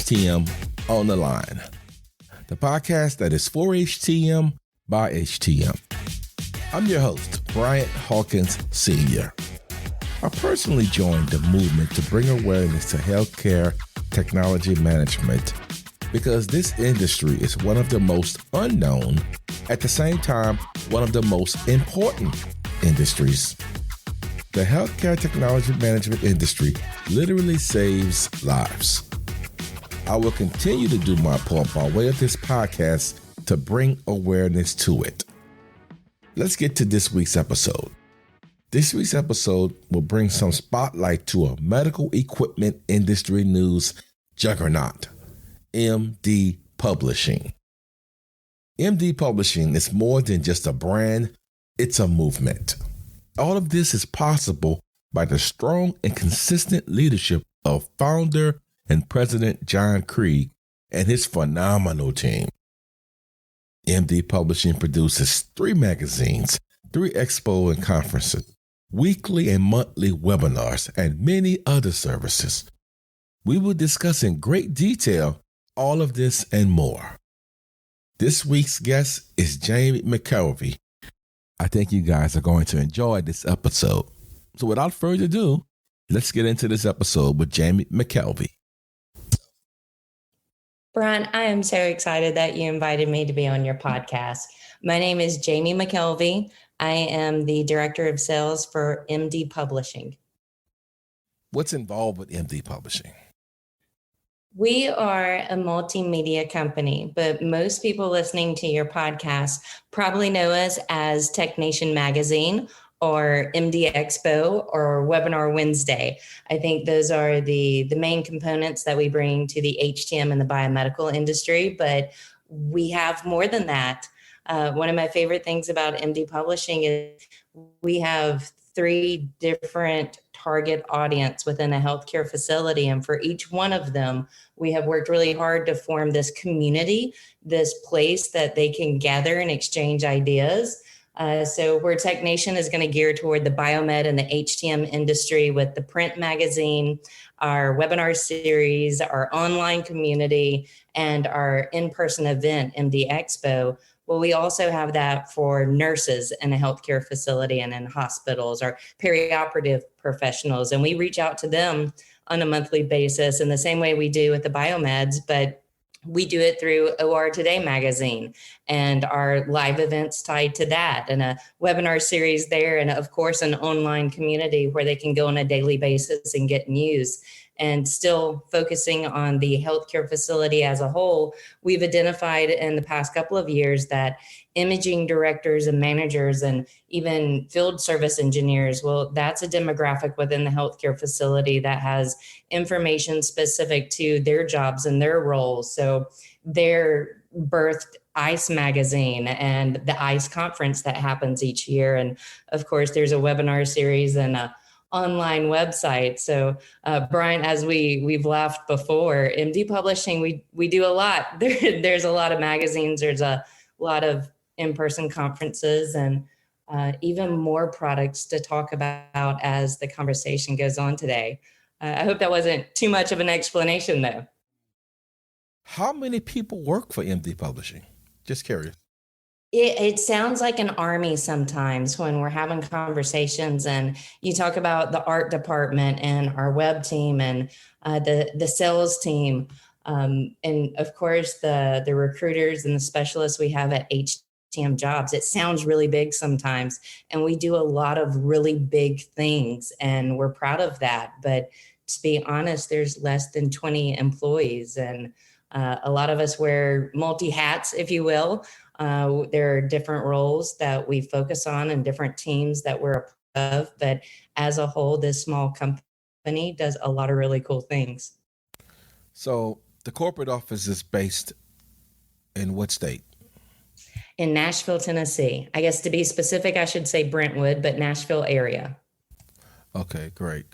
HTM on the Line, the podcast that is for HTM by HTM. I'm your host, Bryant Hawkins Sr. I personally joined the movement to bring awareness to healthcare technology management because this industry is one of the most unknown, at the same time, one of the most important industries. The healthcare technology management industry literally saves lives. I will continue to do my part by way of this podcast to bring awareness to it. Let's get to this week's episode. This week's episode will bring some spotlight to a medical equipment industry news juggernaut, MD Publishing. MD Publishing is more than just a brand, it's a movement. All of this is possible by the strong and consistent leadership of founder and President John Krieg and his phenomenal team. MD Publishing produces 3 magazines, 3 expo and conferences, weekly and monthly webinars, and many other services. We will discuss in great detail all of this and more. This week's guest is Jamie McKelvey. I think you guys are going to enjoy this episode. So without further ado, let's get into this episode with Jamie McKelvey. Brian, I am so excited that you invited me to be on your podcast. My name is Jamie McKelvey. I am the Director of Sales for MD Publishing. What's involved with MD Publishing? We are a multimedia company, but most people listening to your podcast probably know us as TechNation Magazine or MD Expo or Webinar Wednesday. I think those are the main components that we bring to the HTM and the biomedical industry, but we have more than that. One of my favorite things about MD Publishing is we have 3 different target audience within a healthcare facility. And for each one of them, we have worked really hard to form this community, this place that they can gather and exchange ideas. So where TechNation is going to gear toward the biomed and the HTM industry with the print magazine, our webinar series, our online community, and our in-person event, MD Expo. Well, we also have that for nurses in a healthcare facility and in hospitals, or perioperative professionals. And we reach out to them on a monthly basis in the same way we do with the biomeds, but we do it through OR Today magazine and our live events tied to that, and a webinar series there, and of course an online community where they can go on a daily basis and get news. And still focusing on the healthcare facility as a whole, we've identified in the past couple of years that imaging directors and managers and even field service engineers, well, that's a demographic within the healthcare facility that has information specific to their jobs and their roles. So their birthed ICE magazine and the ICE conference that happens each year. And of course, there's a webinar series and a online website. So Brian, as we've laughed before, MD Publishing, we do a lot. There's a lot of magazines, there's a lot of in-person conferences, and even more products to talk about as the conversation goes on today. I hope that wasn't too much of an explanation though. How many people work for MD Publishing? Just curious. It sounds like an army sometimes when we're having conversations, and you talk about the art department and our web team and the sales team. And of course, the recruiters and the specialists we have at HTM Jobs. It sounds really big sometimes, and we do a lot of really big things, and we're proud of that. But to be honest, there's less than 20 employees, and a lot of us wear multi hats, if you will. There are different roles that we focus on and different teams that we're a part of. But as a whole, this small company does a lot of really cool things. So the corporate office is based in what state? In Nashville, Tennessee. I guess to be specific, I should say Brentwood, but Nashville area. Okay, great.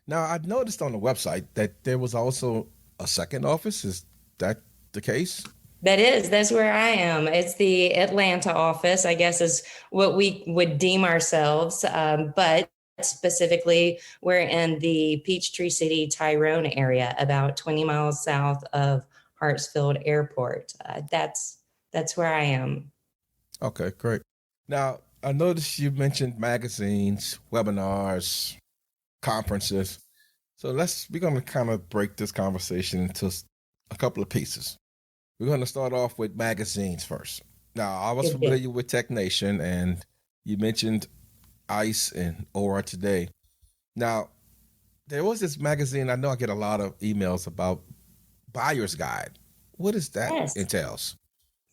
Now, I've noticed on the website that there was also a second office. Is that the case? That's where I am. It's the Atlanta office, I guess is what we would deem ourselves. But specifically, we're in the Peachtree City, Tyrone area, about 20 miles south of Hartsfield Airport. That's where I am. Okay, great. Now, I noticed you mentioned magazines, webinars, conferences. So we're going to kind of break this conversation into a couple of pieces. We're going to start off with magazines first. Now, I was familiar with TechNation, and you mentioned ICE and OR Today. Now, there was this magazine. I know I get a lot of emails about Buyer's Guide. What does that Yes. entails?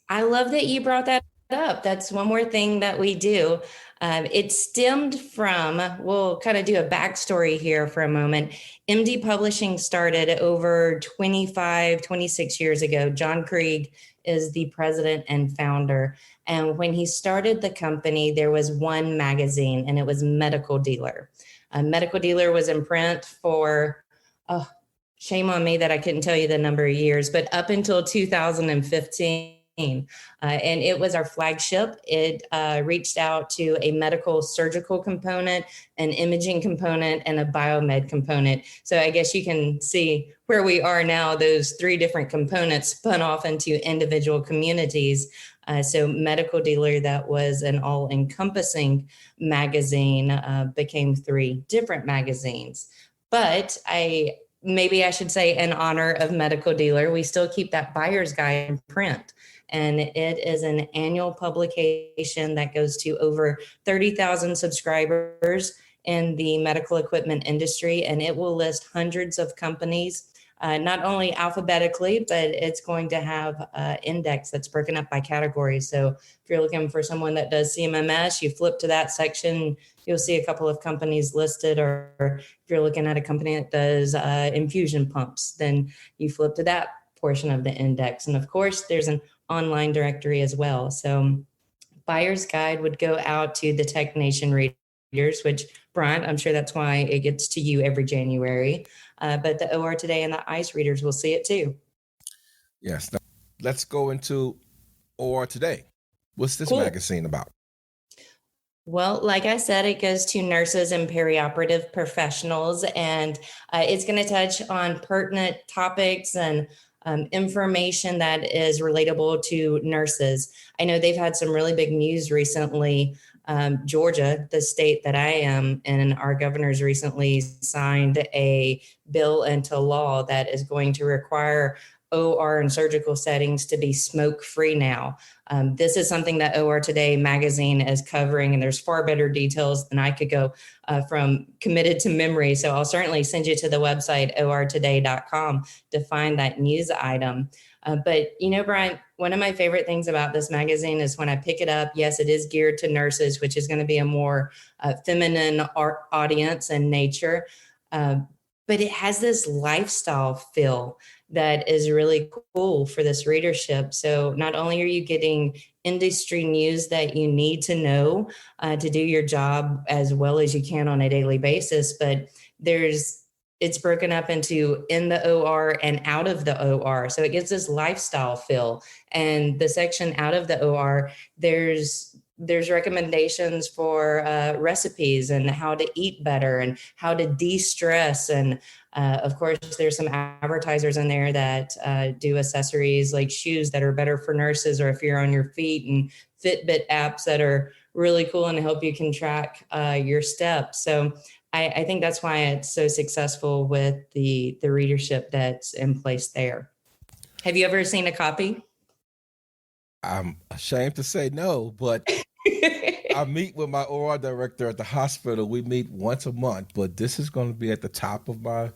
I love that you brought that up. That's one more thing that we do. It stemmed from, we'll kind of do a backstory here for a moment. MD Publishing started over 25, 26 years ago. John Krieg is the president and founder. And when he started the company, there was one magazine, and it was Medical Dealer. Medical Dealer was in print for, oh, shame on me that I couldn't tell you the number of years, but up until 2015. And it was our flagship. It reached out to a medical surgical component, an imaging component, and a biomed component. So I guess you can see where we are now. Those three different components spun off into individual communities. So Medical Dealer, that was an all-encompassing magazine, became three different magazines. But maybe I should say, in honor of Medical Dealer, we still keep that Buyer's Guide in print. And it is an annual publication that goes to over 30,000 subscribers in the medical equipment industry. And it will list hundreds of companies, not only alphabetically, but it's going to have an index that's broken up by category. So if you're looking for someone that does CMMS, you flip to that section, you'll see a couple of companies listed. Or if you're looking at a company that does infusion pumps, then you flip to that portion of the index. And of course, there's an online directory as well. So Buyer's Guide would go out to the TechNation readers, which, Bryant, I'm sure that's why it gets to you every January. But the OR Today and the ICE readers will see it too. Yes. Now, let's go into OR Today. What's this magazine about? Well, like I said, it goes to nurses and perioperative professionals, and it's going to touch on pertinent topics and information that is relatable to nurses. I know they've had some really big news recently. Georgia, the state that I am in, our governors recently signed a bill into law that is going to require OR and surgical settings to be smoke-free now. This is something that OR Today magazine is covering, and there's far better details than I could go from committed to memory. So I'll certainly send you to the website, ortoday.com, to find that news item. But, you know, Brian, one of my favorite things about this magazine is when I pick it up, yes, it is geared to nurses, which is going to be a more feminine audience and nature. But it has this lifestyle feel that is really cool for this readership. So not only are you getting industry news that you need to know to do your job as well as you can on a daily basis, but it's broken up into in the OR and out of the OR. So it gives this lifestyle feel. And the section out of the OR, there's recommendations for recipes and how to eat better and how to de-stress. And of course, there's some advertisers in there that do accessories like shoes that are better for nurses, or if you're on your feet, and Fitbit apps that are really cool and help you can track your steps. So I think that's why it's so successful with the readership that's in place there. Have you ever seen a copy? I'm ashamed to say no, but I meet with my OR director at the hospital. We meet once a month, but this is going to be at the top of my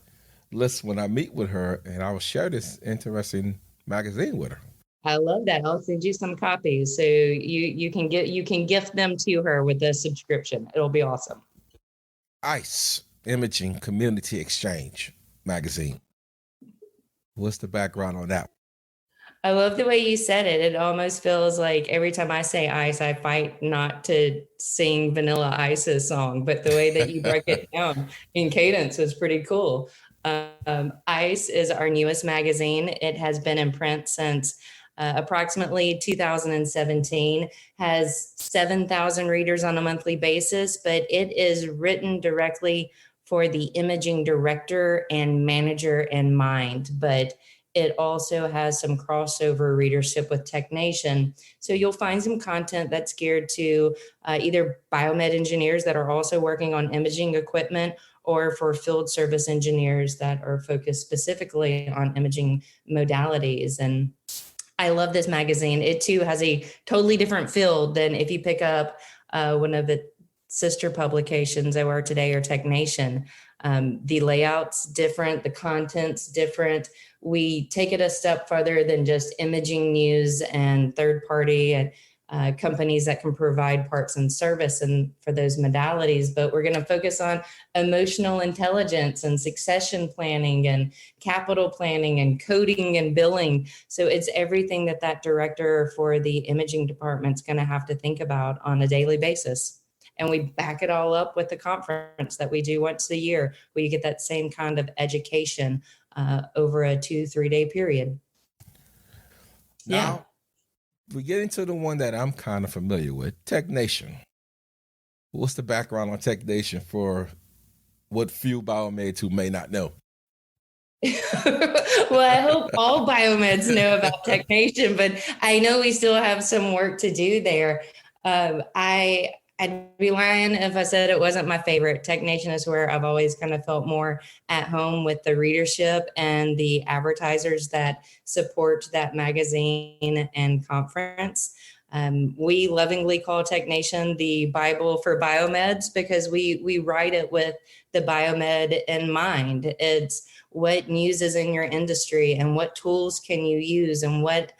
list when I meet with her, and I will share this interesting magazine with her. I love that. I'll send you some copies so you can gift them to her with a subscription. It'll be awesome. ICE, Imaging Community Exchange magazine. What's the background on that? I love the way you said it. It almost feels like every time I say ICE, I fight not to sing Vanilla Ice's song, but the way that you break it down in cadence is pretty cool. ICE is our newest magazine. It has been in print since approximately 2017, has 7,000 readers on a monthly basis, but it is written directly for the imaging director and manager in mind. But it also has some crossover readership with TechNation. So you'll find some content that's geared to either biomed engineers that are also working on imaging equipment, or for field service engineers that are focused specifically on imaging modalities. And I love this magazine. It too has a totally different field than if you pick up one of its sister publications, OR Today or TechNation. The layout's different, the content's different. We take it a step further than just imaging news and third party and companies that can provide parts and service and for those modalities, but we're going to focus on emotional intelligence and succession planning and capital planning and coding and billing. So it's everything that that director for the imaging department's going to have to think about on a daily basis. And we back it all up with the conference that we do once a year, where you get that same kind of education over a 2-3 day period. Now, we get into the one that I'm kind of familiar with, TechNation. What's the background on TechNation for what few biomeds who may not know? Well, I hope all biomeds know about TechNation, but I know we still have some work to do there. I'd be lying if I said it wasn't my favorite. TechNation is where I've always kind of felt more at home with the readership and the advertisers that support that magazine and conference. We lovingly call TechNation the Bible for biomeds because we write it with the biomed in mind. It's what news is in your industry and what tools can you use and what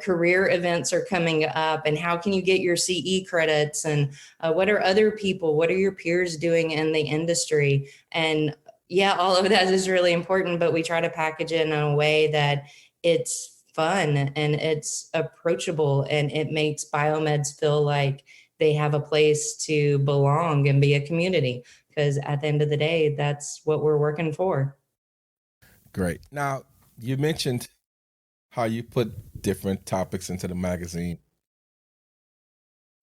career events are coming up and how can you get your CE credits and what are other people, what are your peers doing in the industry? And yeah, all of that is really important, but we try to package it in a way that it's fun and it's approachable and it makes biomeds feel like they have a place to belong and be a community, because at the end of the day, that's what we're working for. Great. Now, you mentioned how you put different topics into the magazine.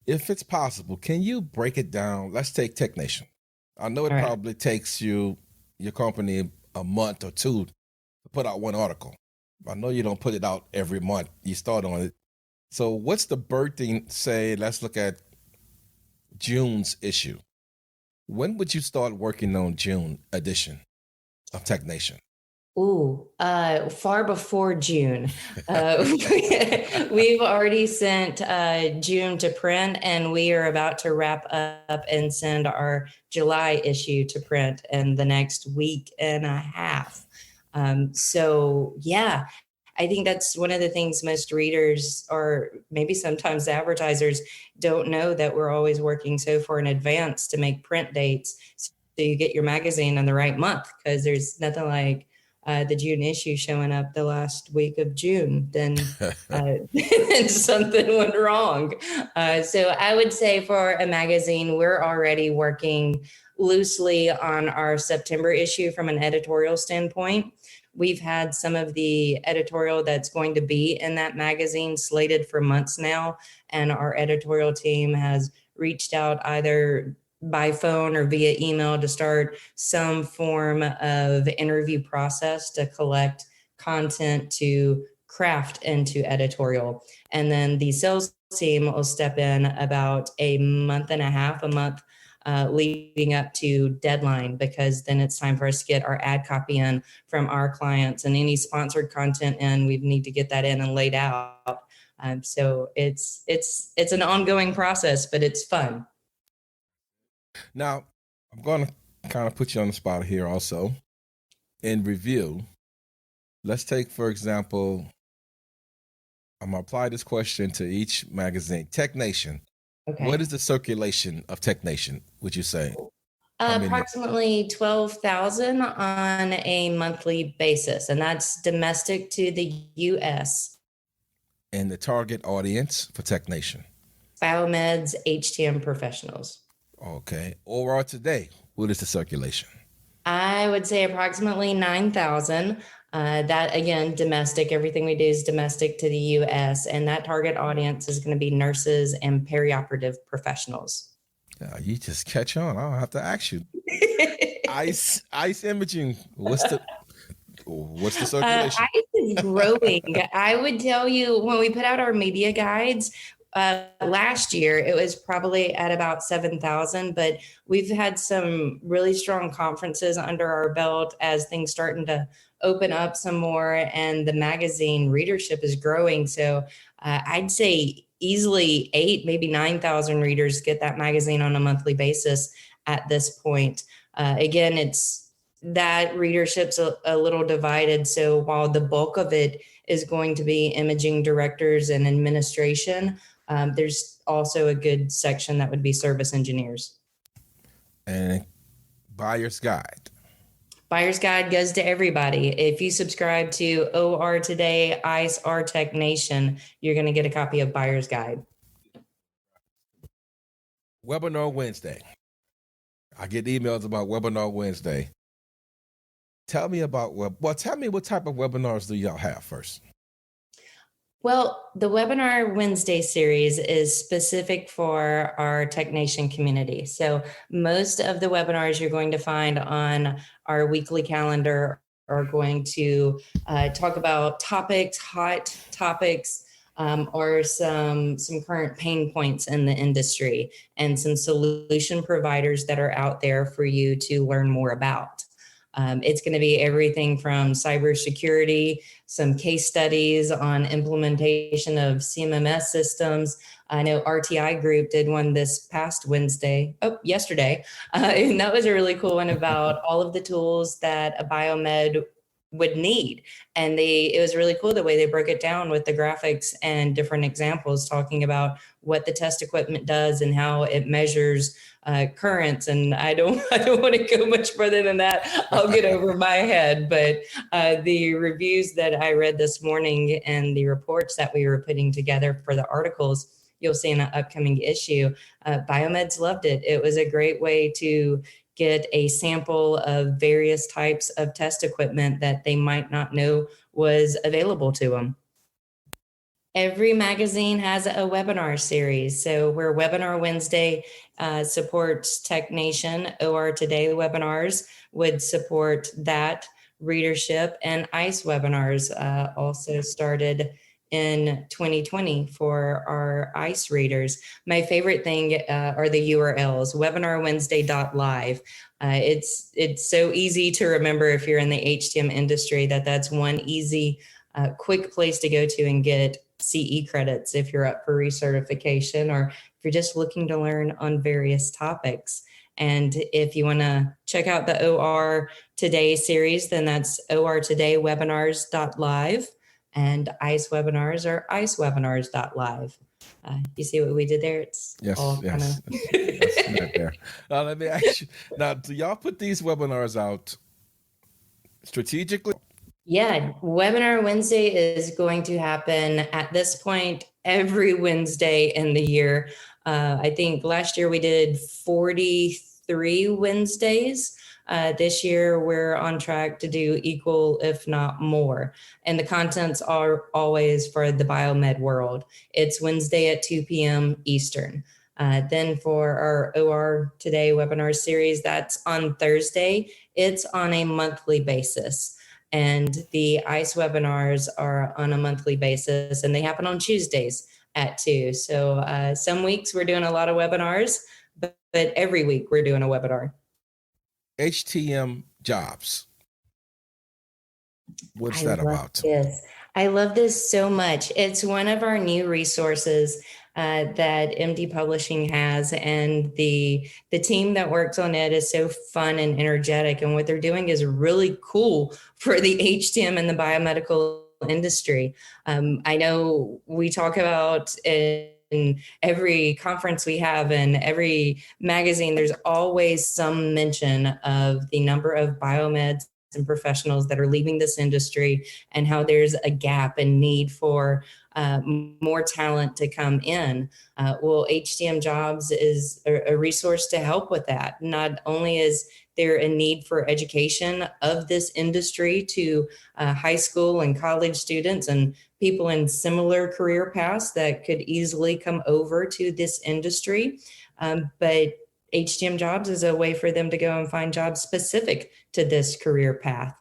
If it's possible, can you break it down? Let's take TechNation. I know it probably takes your company a month or two to put out one article. I know you don't put it out every month. You start on it. So what's the birthing, say, let's look at June's issue. When would you start working on June edition of TechNation? Far before June. We've already sent June to print, and we are about to wrap up and send our July issue to print in the next week and a half. So yeah, I think that's one of the things most readers or maybe sometimes advertisers don't know, that we're always working so far in advance to make print dates so you get your magazine in the right month, because there's nothing like the June issue showing up the last week of June, then something went wrong. So I would say for a magazine, we're already working loosely on our September issue from an editorial standpoint. We've had some of the editorial that's going to be in that magazine slated for months now, and our editorial team has reached out either by phone or via email to start some form of interview process to collect content to craft into editorial. And then the sales team will step in about a month and a half, a month leading up to deadline, because then it's time for us to get our ad copy in from our clients and any sponsored content in. We need to get that in and laid out. So it's an ongoing process, but it's fun. Now, I'm going to kind of put you on the spot here also. In review, let's take, for example, I'm going to apply this question to each magazine. TechNation. Okay. What is the circulation of TechNation, would you say? Approximately 12,000 on a monthly basis, and that's domestic to the U.S. And the target audience for TechNation? Biomeds, HTM professionals. Okay. OR Today, what is the circulation? I would say approximately 9,000. That again, domestic, everything we do is domestic to the US, and that target audience is going to be nurses and perioperative professionals. You just catch on. I don't have to ask you. Ice imaging. What's the circulation? ICE is growing. I would tell you when we put out our media guides last year, it was probably at about 7,000, but we've had some really strong conferences under our belt as things starting to open up some more, and the magazine readership is growing. So I'd say easily 8, maybe 9,000 readers get that magazine on a monthly basis at this point. Again, it's that readership's a little divided. So while the bulk of it is going to be imaging directors and administration, there's also a good section that would be service engineers. And buyer's guide. Buyer's guide goes to everybody. If you subscribe to OR Today, ICE, or TechNation, you're going to get a copy of Buyer's Guide. Webinar Wednesday. I get emails about Webinar Wednesday. Tell me about tell me what type of webinars do y'all have first? Well, the Webinar Wednesday series is specific for our TechNation community. So most of the webinars you're going to find on our weekly calendar are going to talk about topics, hot topics, or some current pain points in the industry and some solution providers that are out there for you to learn more about. It's going to be everything from cybersecurity, some case studies on implementation of CMMS systems. I know RTI Group did one this past yesterday. And that was a really cool one about all of the tools that a biomed would need. And it was really cool the way they broke it down with the graphics and different examples talking about what the test equipment does and how it measures currents. And I don't want to go much further than that. I'll get over my head. But the reviews that I read this morning and the reports that we were putting together for the articles, you'll see in an upcoming issue, biomeds loved it. It was a great way to get a sample of various types of test equipment that they might not know was available to them. Every magazine has a webinar series. So where Webinar Wednesday supports TechNation, OR Today webinars would support that readership, and ICE webinars also started in 2020 for our ICE readers. My favorite thing are the URLs, webinarwednesday.live. It's so easy to remember if you're in the HTM industry that's one easy, quick place to go to and get CE credits if you're up for recertification or if you're just looking to learn on various topics. And if you want to check out the OR Today series, then that's ortodaywebinars.live. And ICE webinars are icewebinars.live. You see what we did there? It's yes. That's right there. Let me ask you, now, do y'all put these webinars out strategically? Yeah, Webinar Wednesday is going to happen at this point every Wednesday in the year. I think last year we did 43 Wednesdays. This year, we're on track to do equal, if not more. And the contents are always for the biomed world. It's Wednesday at 2 p.m. Eastern. Then for our OR Today webinar series, that's on Thursday. It's on a monthly basis. And the ICE webinars are on a monthly basis, and they happen on Tuesdays at 2. So some weeks we're doing a lot of webinars, but every week we're doing a webinar. HTM jobs. What's that about? Yes, I love this so much. It's one of our new resources that MD Publishing has, and the team that works on it is so fun and energetic. And what they're doing is really cool for the HTM and the biomedical industry. I know we talk about in every conference we have and every magazine, there's always some mention of the number of biomeds and professionals that are leaving this industry and how there's a gap and need for more talent to come in. Well, HTM Jobs is a resource to help with that. Not only is there a need for education of this industry to high school and college students and people in similar career paths that could easily come over to this industry, but HTM Jobs is a way for them to go and find jobs specific to this career path.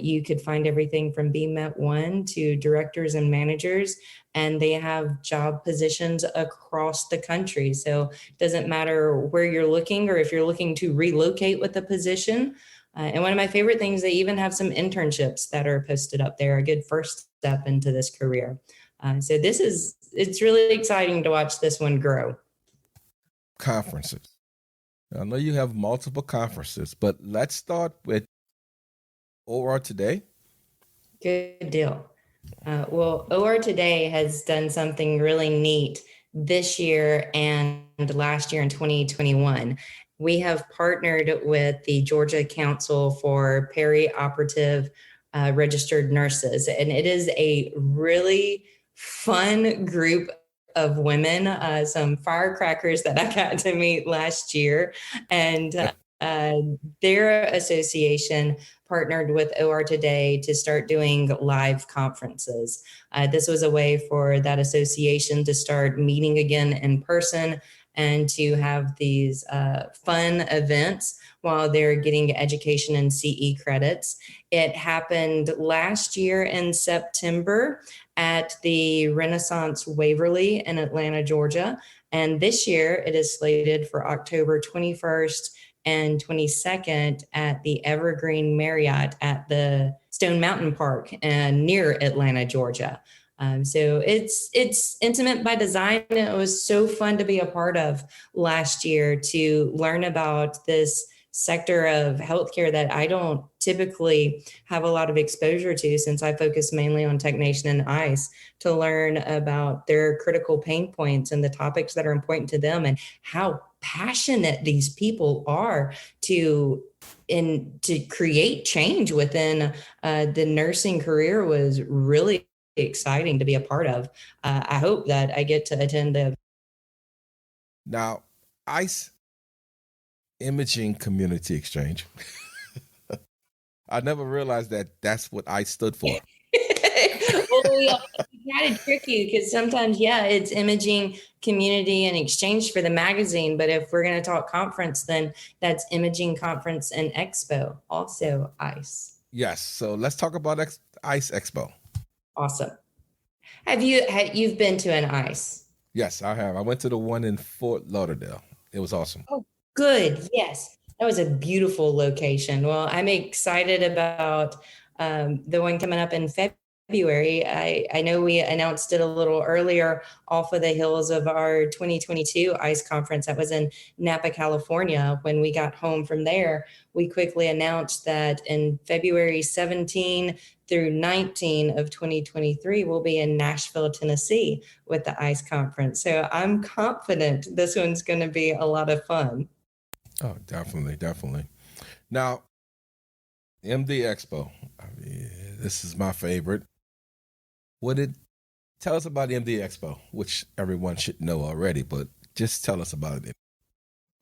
You could find everything from BMET 1 to directors and managers, and they have job positions across the country. So it doesn't matter where you're looking or if you're looking to relocate with a position. And one of my favorite things, they even have some internships that are posted up there, a good first step into this career. So it's really exciting to watch this one grow. Conferences. I know you have multiple conferences, but let's start with OR Today. Good deal. Well, OR Today has done something really neat this year and last year in 2021. We have partnered with the Georgia Council for Perioperative Registered Nurses, and it is a really fun group of women, some firecrackers that I got to meet last year. And their association partnered with OR Today to start doing live conferences. This was a way for that association to start meeting again in person and to have these fun events while they're getting education and CE credits. It happened last year in September at the Renaissance Waverly in Atlanta, Georgia. And this year it is slated for October 21st and 22nd at the Evergreen Marriott at the Stone Mountain Park near Atlanta, Georgia. So it's intimate by design. It was so fun to be a part of last year to learn about this sector of healthcare that I don't typically have a lot of exposure to, since I focus mainly on TechNation and ICE, to learn about their critical pain points and the topics that are important to them and how passionate these people are to create change within the nursing career was really exciting to be a part of. I hope that I get to attend the. Now, ICE Imaging Community Exchange. I never realized that that's what ICE stood for. Well, we kind of trick you because sometimes, it's Imaging Community and Exchange for the magazine. But if we're going to talk conference, then that's Imaging Conference and Expo, also ICE. Yes. So let's talk about ICE Expo. Awesome. You've been to an ICE? Yes, I have. I went to the one in Fort Lauderdale. It was awesome. Oh, good. Yes. That was a beautiful location. Well, I'm excited about the one coming up in February. I know we announced it a little earlier off of the heels of our 2022 ICE conference that was in Napa, California. When we got home from there, we quickly announced that in February 17 through 19 of 2023, we'll be in Nashville, Tennessee with the ICE conference. So I'm confident this one's going to be a lot of fun. Oh, definitely, definitely. Now, MD Expo, this is my favorite. Tell us about the MD Expo, which everyone should know already, but just tell us about it.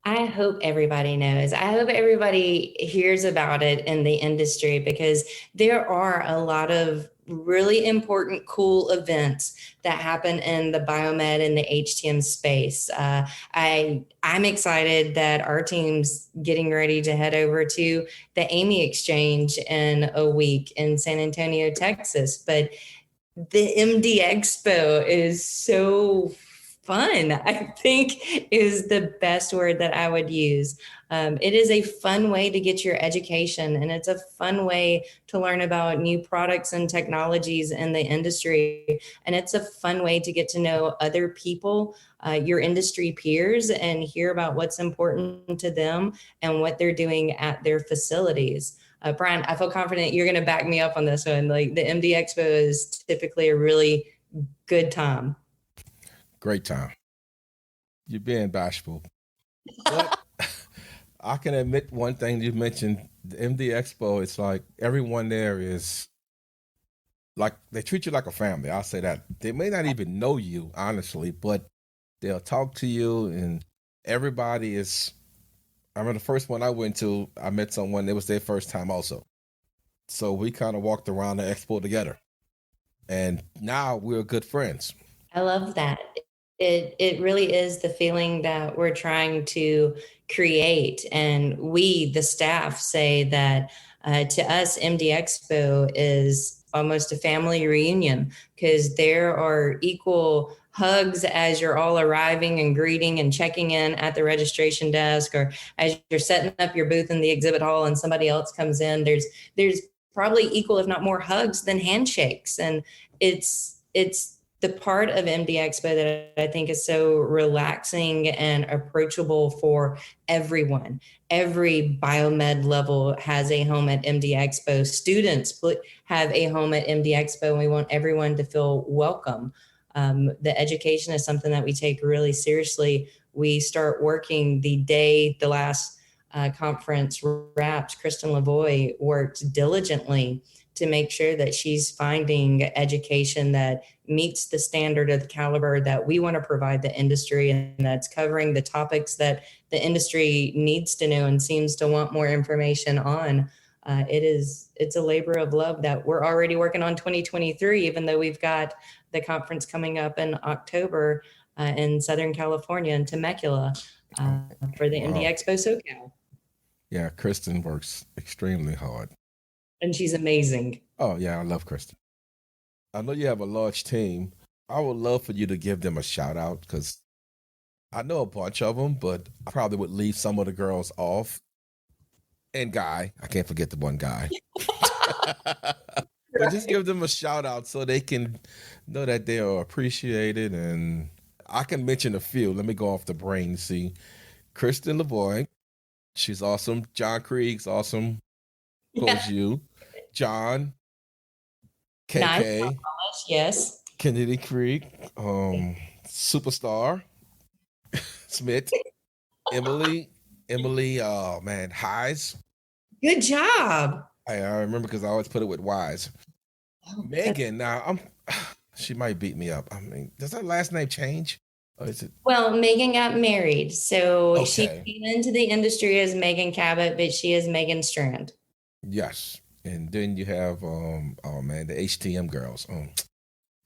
I hope everybody knows. I hope everybody hears about it in the industry, because there are a lot of really important, cool events that happen in the biomed and the HTM space. I'm excited that our team's getting ready to head over to the Amy Exchange in a week in San Antonio, Texas. But the MD Expo is so fun, I think, is the best word that I would use. It is a fun way to get your education, and it's a fun way to learn about new products and technologies in the industry. And it's a fun way to get to know other people, your industry peers, and hear about what's important to them and what they're doing at their facilities. Brian, I feel confident you're going to back me up on this one. Like, the MD Expo is typically a really good time. Great time. You're being bashful. But I can admit one thing you mentioned, the MD Expo. It's like everyone there is like they treat you like a family. I'll say that. They may not even know you, honestly, but they'll talk to you, and everybody is. I remember the first one I went to, I met someone. It was their first time also, so we kind of walked around the expo together, and now we're good friends. I love that. It really is the feeling that we're trying to create, and we, the staff, say that to us, MD Expo is almost a family reunion because there are equal hugs as you're all arriving and greeting and checking in at the registration desk, or as you're setting up your booth in the exhibit hall and somebody else comes in. There's probably equal, if not more, hugs than handshakes, and it's the part of MD Expo that I think is so relaxing and approachable for everyone. Every biomed level has a home at MD Expo. Students have a home at MD Expo, and we want everyone to feel welcome. The education is something that we take really seriously. We start working the day the last conference wrapped. Kristen Lavoie worked diligently to make sure that she's finding education that meets the standard of the caliber that we want to provide the industry, and that's covering the topics that the industry needs to know and seems to want more information on. It's a labor of love that we're already working on 2023, even though we've got the conference coming up in October in Southern California in Temecula Oh, for the MD wow. Expo SoCal. Yeah, Kristen works extremely hard. And she's amazing. Oh yeah, I love Kristen. I know you have a large team. I would love for you to give them a shout out because I know a bunch of them, but I probably would leave some of the girls off. And Guy, I can't forget the one guy. But just give them a shout out so they can know that they are appreciated. And I can mention a few. Let me go off the brain. See, Kristen Lavoie, she's awesome. John Krieg's awesome. Of course, Yeah. you, John, Nice. KK, Yes. Kennedy Krieg, Superstar, Smith, Emily, oh man, Highs. Good job. I remember because I always put it with Wise. Oh, Megan, now she might beat me up. I mean, does her last name change? Or is it well, Megan got married. So she okay? came into the industry as Megan Cabot, but she is Megan Strand. Yes. And then you have oh man, the HTM girls. Love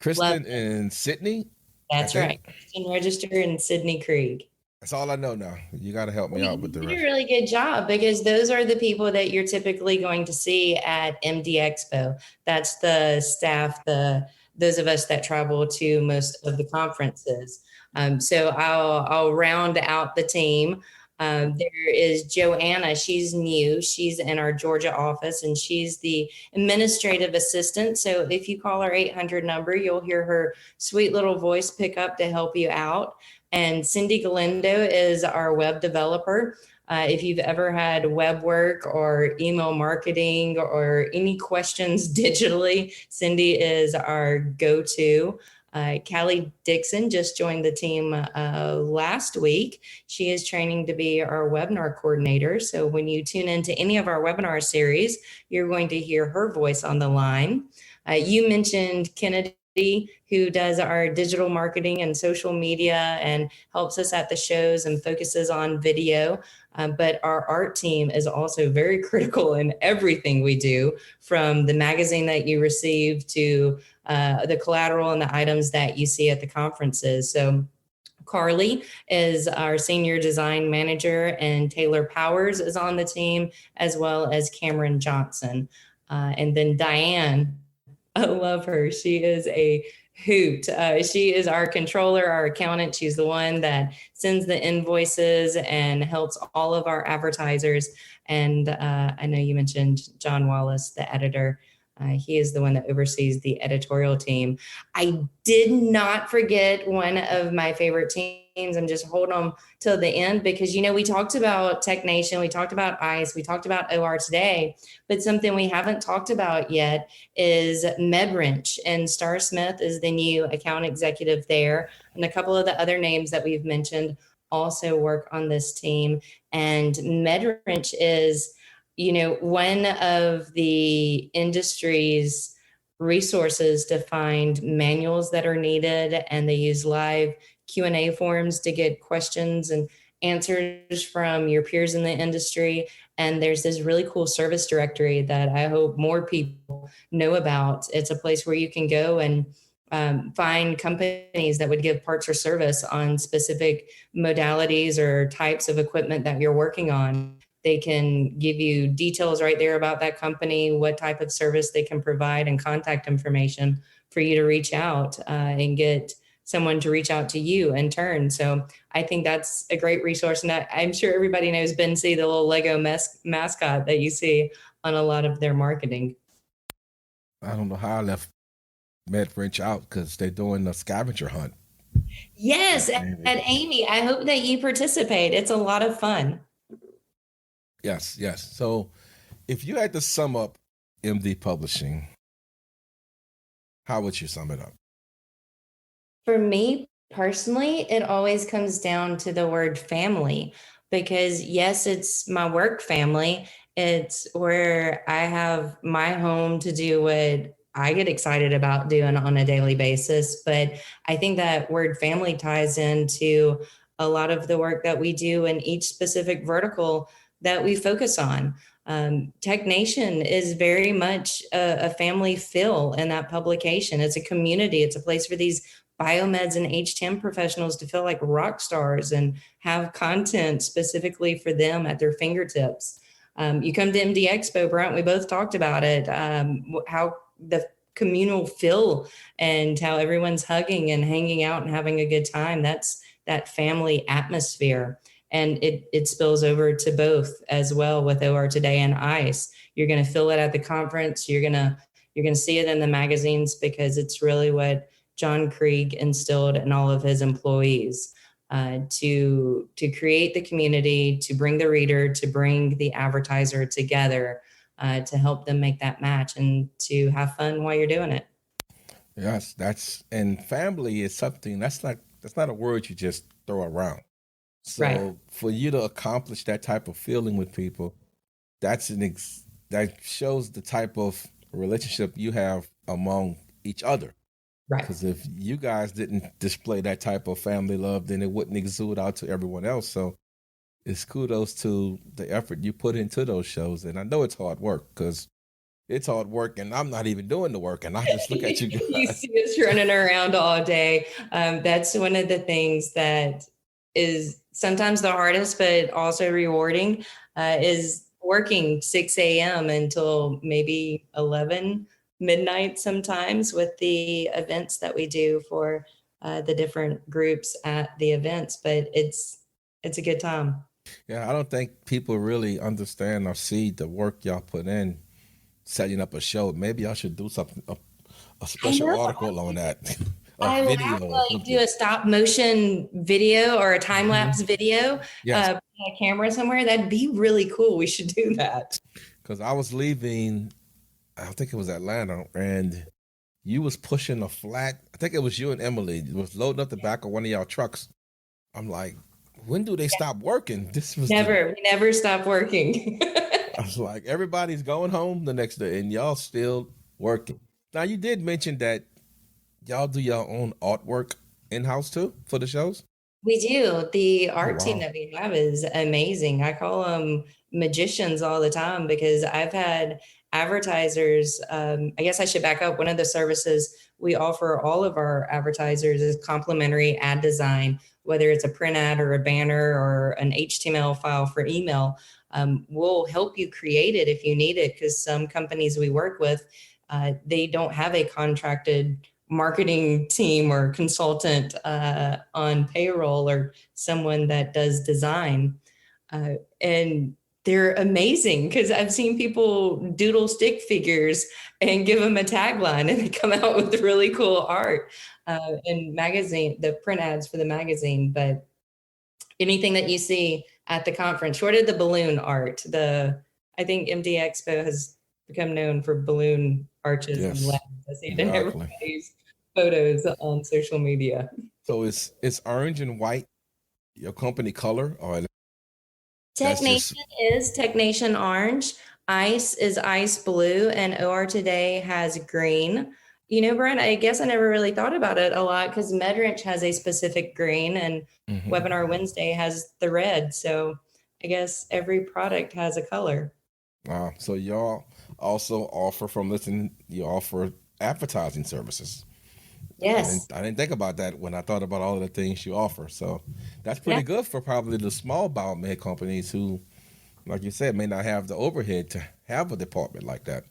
Kristen it. and Sydney, I That's right. think. Kristen Register and Sydney Krieg. That's all I know now. You gotta help me Well, out with the you did a rest. really good job because those are the people that you're typically going to see at MD Expo. That's the staff, those of us that travel to most of the conferences. So I'll round out the team. There is Joanna. She's new. She's in our Georgia office, and she's the administrative assistant. So if you call our 800 number, you'll hear her sweet little voice pick up to help you out. And Cindy Galindo is our web developer. If you've ever had web work or email marketing or any questions digitally, Cindy is our go-to. Callie Dixon just joined the team last week. She is training to be our webinar coordinator. So when you tune into any of our webinar series, you're going to hear her voice on the line. You mentioned Kennedy, who does our digital marketing and social media and helps us at the shows and focuses on video. But our art team is also very critical in everything we do, from the magazine that you receive to the collateral and the items that you see at the conferences. So Carly is our senior design manager, and Taylor Powers is on the team, as well as Cameron Johnson. And then Diane, I love her. She is a hoot. She is our controller, our accountant. She's the one that sends the invoices and helps all of our advertisers. And I know you mentioned John Wallace, the editor. He is the one that oversees the editorial team. I did not forget one of my favorite teams. I'm just holding them till the end because, you know, we talked about TechNation, we talked about ICE, we talked about OR today, but something we haven't talked about yet is MedWrench, and Star Smith is the new account executive there. And a couple of the other names that we've mentioned also work on this team. And MedWrench is, one of the industry's resources to find manuals that are needed, and they use live Q&A forums to get questions and answers from your peers in the industry. And there's this really cool service directory that I hope more people know about. It's a place where you can go and find companies that would give parts or service on specific modalities or types of equipment that you're working on. They can give you details right there about that company, what type of service they can provide, and contact information for you to reach out and get someone to reach out to you in turn. So I think that's a great resource. And I'm sure everybody knows Ben C, the little Lego mascot that you see on a lot of their marketing. I don't know how I left MedWrench out because they're doing the scavenger hunt. Yes, at Amy. I hope that you participate. It's a lot of fun. Yes, yes. So if you had to sum up MD Publishing, how would you sum it up? For me personally, it always comes down to the word family, because yes, it's my work family. It's where I have my home to do what I get excited about doing on a daily basis. But I think that word family ties into a lot of the work that we do in each specific vertical that we focus on. TechNation is very much a family feel in that publication. It's a community. It's a place for these biomeds and HTM professionals to feel like rock stars and have content specifically for them at their fingertips. You come to MD Expo, Brent, we both talked about it, how the communal feel and how everyone's hugging and hanging out and having a good time. That's that family atmosphere. And it spills over to both as well with OR Today and ICE. You're going to feel it at the conference. You're going to see it in the magazines, because it's really what John Krieg instilled in all of his employees, to create the community, to bring the reader, to bring the advertiser together, to help them make that match and to have fun while you're doing it. Yes, and family is something that's not a word you just throw around. So Right. for you to accomplish that type of feeling with people, that shows the type of relationship you have among each other. Right. Because if you guys didn't display that type of family love, then it wouldn't exude out to everyone else. So it's kudos to the effort you put into those shows. And I know it's hard work, because it's hard work and I'm not even doing the work. And I just look at you guys. You see us running around all day. That's one of the things that is sometimes the hardest, but also rewarding, is working 6 a.m. until maybe 11 midnight sometimes with the events that we do for the different groups at the events. But it's a good time. Yeah, I don't think people really understand or see the work y'all put in setting up a show. Maybe I should do something, a special article on that, a I will video have or to something. do a stop motion video or a time lapse video, Yes. a camera somewhere. That'd be really cool. We should do that. Because I was leaving, I think it was Atlanta, and you was pushing a flat. I think it was you and Emily. It was loading up the back of one of y'all trucks. I'm like, when do they stop working? This was We never stop working. I was like, everybody's going home the next day, and y'all still working. Now, you did mention that y'all do your own artwork in-house too for the shows? We do. The art wow. team that we have is amazing. I call them magicians all the time, because I've had advertisers. I guess I should back up. One of the services we offer all of our advertisers is complimentary ad design, whether it's a print ad or a banner or an HTML file for email. We'll help you create it if you need it, because some companies we work with, they don't have a contracted marketing team or consultant on payroll, or someone that does design. And they're amazing, because I've seen people doodle stick figures and give them a tagline, and they come out with really cool art in the print ads for the magazine. But anything that you see at the conference, short of the balloon art, I think MD Expo has become known for balloon arches and legs. I see it in everybody's photos on social media. So it's orange and white your company color, or that's TechNation just is TechNation orange. ICE is ice blue, and OR Today has green. You know, Brian, I guess I never really thought about it a lot because MedWrench has a specific green, and mhm. Webinar Wednesday has the red. So I guess every product has a color. Wow. So y'all also offer from listening, you offer advertising services. Yes. I didn't think about that when I thought about all of the things you offer. So that's Yeah. pretty good for probably the small biomed companies who, like you said, may not have the overhead to have a department like that.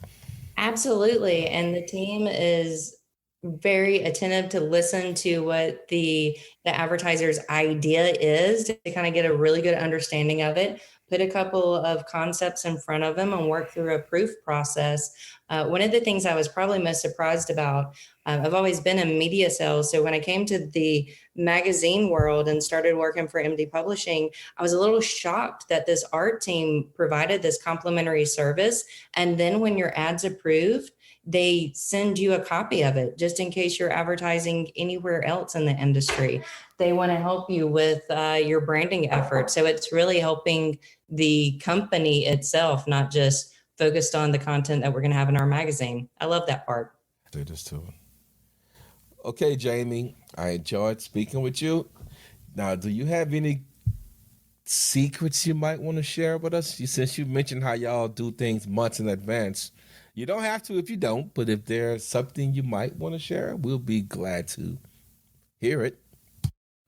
Absolutely. And the team is very attentive to listen to what the advertiser's idea is to kind of get a really good understanding of it, put a couple of concepts in front of them and work through a proof process. One of the things I was probably most surprised about, I've always been in media sales. So when I came to the magazine world and started working for MD Publishing, I was a little shocked that this art team provided this complimentary service. And then when your ad's approved, they send you a copy of it just in case you're advertising anywhere else in the industry. They want to help you with your branding effort. So it's really helping the company itself, not just focused on the content that we're going to have in our magazine. I love that part. Do this too. Okay, Jamie, I enjoyed speaking with you. Now, do you have any secrets you might want to share with us? Since you mentioned how y'all do things months in advance, you don't have to if you don't, but if there's something you might want to share, we'll be glad to hear it.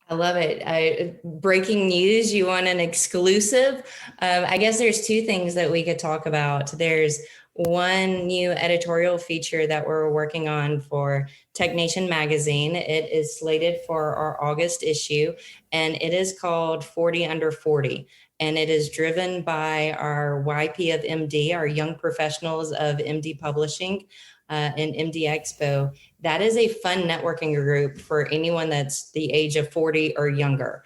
I love it. Breaking news. You want an exclusive? I guess there's two things that we could talk about. There's one new editorial feature that we're working on for TechNation magazine. It is slated for our August issue, and it is called 40 Under 40. And it is driven by our YP of MD, our young professionals of MD Publishing and MD Expo. That is a fun networking group for anyone that's the age of 40 or younger.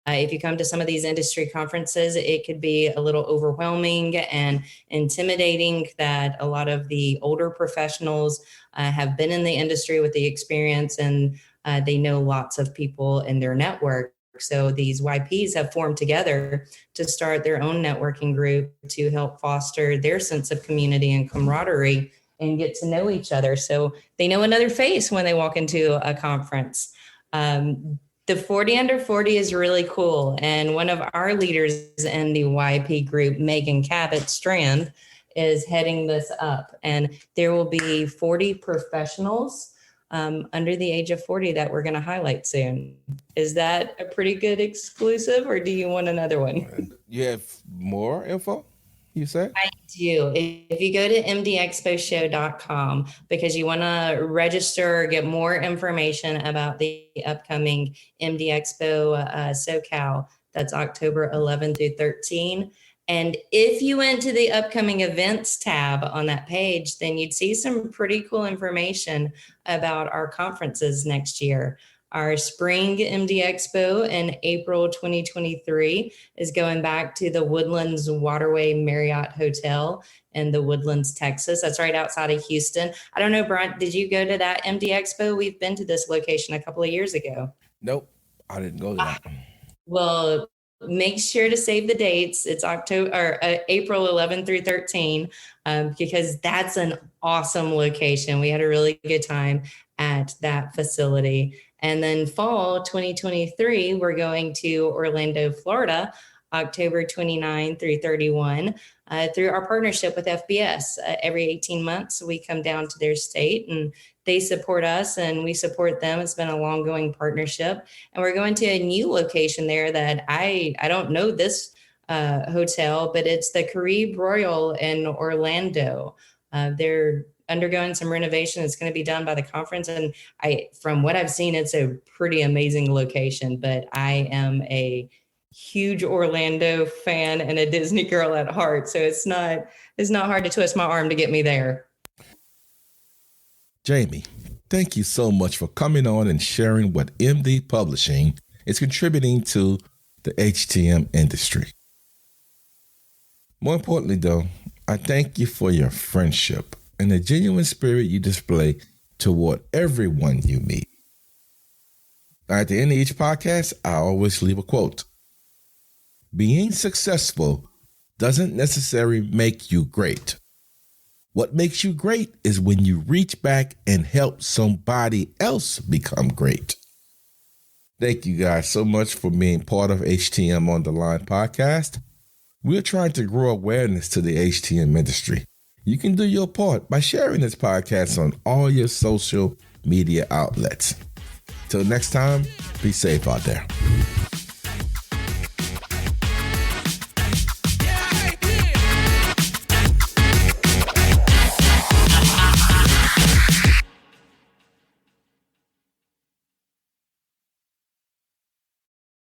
If you come to some of these industry conferences, it could be a little overwhelming and intimidating that a lot of the older professionals have been in the industry with the experience and they know lots of people in their network. So these YPs have formed together to start their own networking group to help foster their sense of community and camaraderie and get to know each other. So they know another face when they walk into a conference. The 40 Under 40 is really cool. And one of our leaders in the YP group, Megan Cabot Strand, is heading this up. And there will be 40 professionals under the age of 40 that we're going to highlight soon. Is that a pretty good exclusive, or do you want another one? And you have more info, you said? I do. If you go to mdexposhow.com, because you want to register, get more information about the upcoming MD Expo SoCal, that's October 11 through 13. And if you went to the upcoming events tab on that page, then you'd see some pretty cool information about our conferences next year. Our spring MD Expo in April 2023 is going back to the Woodlands Waterway Marriott Hotel in the Woodlands, Texas. That's right outside of Houston. I don't know, Brian, did you go to that MD Expo? We've been to this location a couple of years ago. Nope, I didn't go to that. Well, make sure to save the dates. It's October or April 11 through 13, because that's an awesome location. We had a really good time at that facility. And then fall 2023, we're going to Orlando, Florida, October 29 through 31, through our partnership with FBS. Every 18 months, we come down to their state and they support us and we support them. It's been a long going partnership. And we're going to a new location there that I don't know this hotel, but it's the Caribe Royal in Orlando. They're undergoing some renovation. It's going to be done by the conference. And from what I've seen, it's a pretty amazing location, but I am a huge Orlando fan and a Disney girl at heart. So it's not hard to twist my arm to get me there. Jamie, thank you so much for coming on and sharing what MD Publishing is contributing to the HTM industry. More importantly, though, I thank you for your friendship and the genuine spirit you display toward everyone you meet. At the end of each podcast, I always leave a quote. Being successful doesn't necessarily make you great. What makes you great is when you reach back and help somebody else become great. Thank you guys so much for being part of HTM on the Line podcast. We're trying to grow awareness to the HTM industry. You can do your part by sharing this podcast on all your social media outlets. Till next time, be safe out there.